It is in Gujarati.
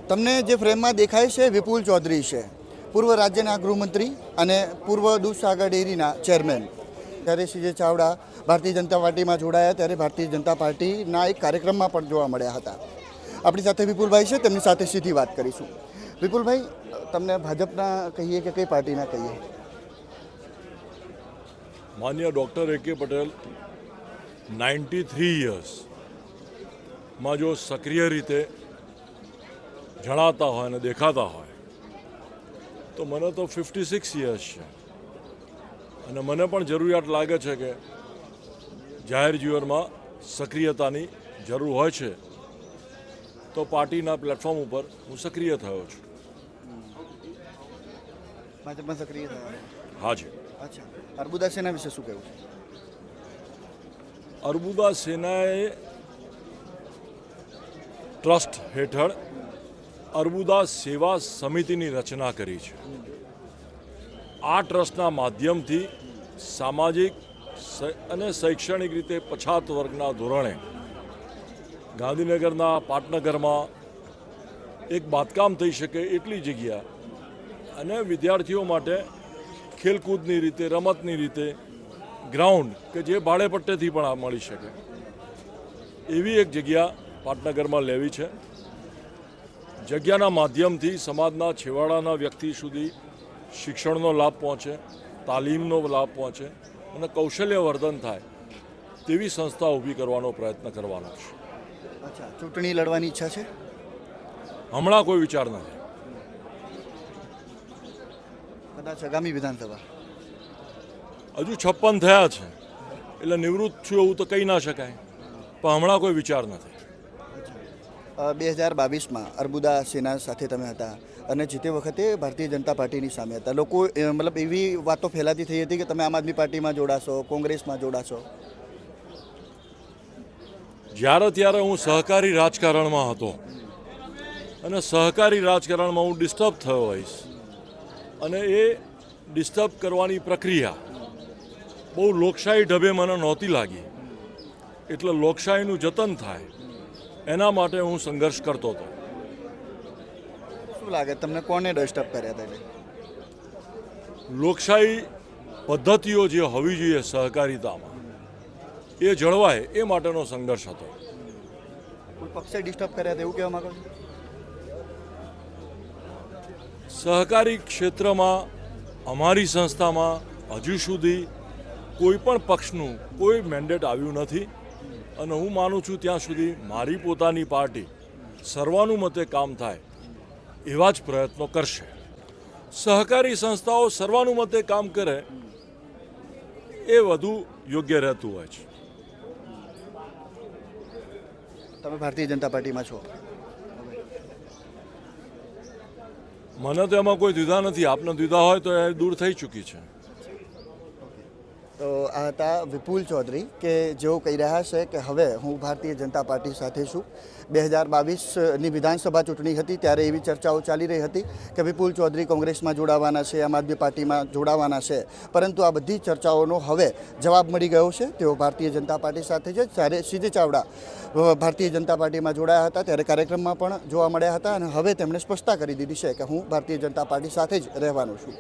તમને જે ફ્રેમમાં દેખાય છે વિપુલ ચૌધરી છે, પૂર્વ રાજ્યના ગૃહમંત્રી અને પૂર્વ દૂધસાગર ડેરીના ચેરમેન. ત્યારે સીજે ચાવડા ભારતીય જનતા પાર્ટીમાં જોડાયા ત્યારે ભારતીય જનતા પાર્ટીના એક કાર્યક્રમમાં પણ જોવા મળ્યા હતા. આપણી સાથે વિપુલભાઈ છે, તેમની સાથે સીધી વાત કરીશું. વિપુલભાઈ, તમને ભાજપના કહીએ કે કઈ પાર્ટીના કહીએ? માન્ય ડૉક્ટર A.K. પટેલ 93 યર્સમાં જો સક્રિય રીતે જણાતા હોય અને દેખાતા હોય તો મને તો 56 યર્સ છે અને મને પણ જરૂરિયાત લાગે છે કે જાહેર જીવનમાં સક્રિયતાની જરૂર હોય છે, તો પાર્ટીના પ્લેટફોર્મ ઉપર હું સક્રિય થયો છું. ભાજપમાં સક્રિય થયા? હાજી. અચ્છા, અર્બુદા સેના વિશે શું કહેવું છે? અર્બુદા સેનાએ ટ્રસ્ટ હેઠળ અર્બુદા સેવા સમિતિની રચના કરી છે. આ ટ્રસ્ટના માધ્યમથી સામાજિક અને શૈક્ષણિક રીતે પછાત વર્ગના ધોરણે ગાંધીનગરના પાટનગરમાં એક બાંધકામ થઈ શકે એટલી જગ્યા અને વિદ્યાર્થીઓ માટે ખેલકૂદની રીતે, રમતની રીતે ગ્રાઉન્ડ કે જે ભાડે પટ્ટેથી પણ મળી શકે એવી એક જગ્યા પાટનગરમાં લેવી છે. જગ્યાના માધ્યમથી સમાજના છેવાડાના વ્યક્તિ સુધી શિક્ષણનો લાભ પહોંચે, તાલીમનો લાભ પહોંચે અને કૌશલ્યવર્ધન થાય તેવી સંસ્થા ઊભી કરવાનો પ્રયત્ન કરવાનો છે. અચ્છા, ચૂંટણી લડવાની ઈચ્છા છે? હમણાં કોઈ વિચાર નથી. કદાચ આગામી વિધાનસભા? હજુ 56 થયા છે એટલે નિવૃત્ત છું એવું તો કહી ના શકાય, પણ હમણાં કોઈ વિચાર નથી. 2022માં અર્બુદા સેના સાથે તમે હતા અને જીતે વખતે ભારતીય જનતા પાર્ટીની સામે હતા. લોકો મતલબ એવી વાતો ફેલાતી થઈ હતી કે તમે આમ આદમી પાર્ટીમાં જોડાશો, કોંગ્રેસમાં જોડાશો. જ્યારે ત્યારે હું સહકારી રાજકારણમાં હતો અને સહકારી રાજકારણમાં હું ડિસ્ટર્બ થયો હોઈશ અને એ ડિસ્ટર્બ કરવાની પ્રક્રિયા બહુ લોકશાહી ઢબે મને નહોતી લાગી. એટલે લોકશાહીનું જતન થાય એના માટે હું સંઘર્ષ કરતો હતો. શું લાગે તમને કોને ડિસ્ટર્બ કર્યા હતા? લોકશાહી પદ્ધતિઓ જે હોવી જોઈએ સહકારિતામાં એ જળવાય એ માટેનો સંઘર્ષ હતો. કોઈ પક્ષે ડિસ્ટર્બ કર્યા હતા એવું કહેવા માંગો છો? સહકારી ક્ષેત્રમાં અમારી સંસ્થામાં હજુ સુધી કોઈ પણ પક્ષનું કોઈ મેન્ડેટ આવ્યું નથી અને હું માનું છું ત્યાં સુધી મારી પોતાની પાર્ટી સર્વાનુમતે કામ થાય એવા જ પ્રયત્નો કરશે. સહકારી સંસ્થાઓ સર્વાનુમતે કામ કરે એ વધુ યોગ્ય રહેતું હોય છે. તમે ભારતીય જનતા પાર્ટીમાં છો? મને તો એમાં કોઈ દ્વિધા નથી. આપને દ્વિધા હોય તો એ દૂર થઈ ચૂકી છે. તો આ હતા વિપુલ ચૌધરી કે જેઓ કહી રહ્યા છે કે હવે હું ભારતીય જનતા પાર્ટી સાથે છું. 2022ની વિધાનસભા ચૂંટણી હતી ત્યારે એવી ચર્ચાઓ ચાલી રહી હતી કે વિપુલ ચૌધરી કોંગ્રેસમાં જોડાવાના છે, આમ આદમી પાર્ટીમાં જોડાવાના છે, પરંતુ આ બધી ચર્ચાઓનો હવે જવાબ મળી ગયો છે. તેઓ ભારતીય જનતા પાર્ટી સાથે છે. જ્યારે સીજે ચાવડા ભારતીય જનતા પાર્ટીમાં જોડાયા હતા ત્યારે કાર્યક્રમમાં પણ જોવા મળ્યા હતા અને હવે તેમણે સ્પષ્ટતા કરી દીધી છે કે હું ભારતીય જનતા પાર્ટી સાથે જ રહેવાનો છું.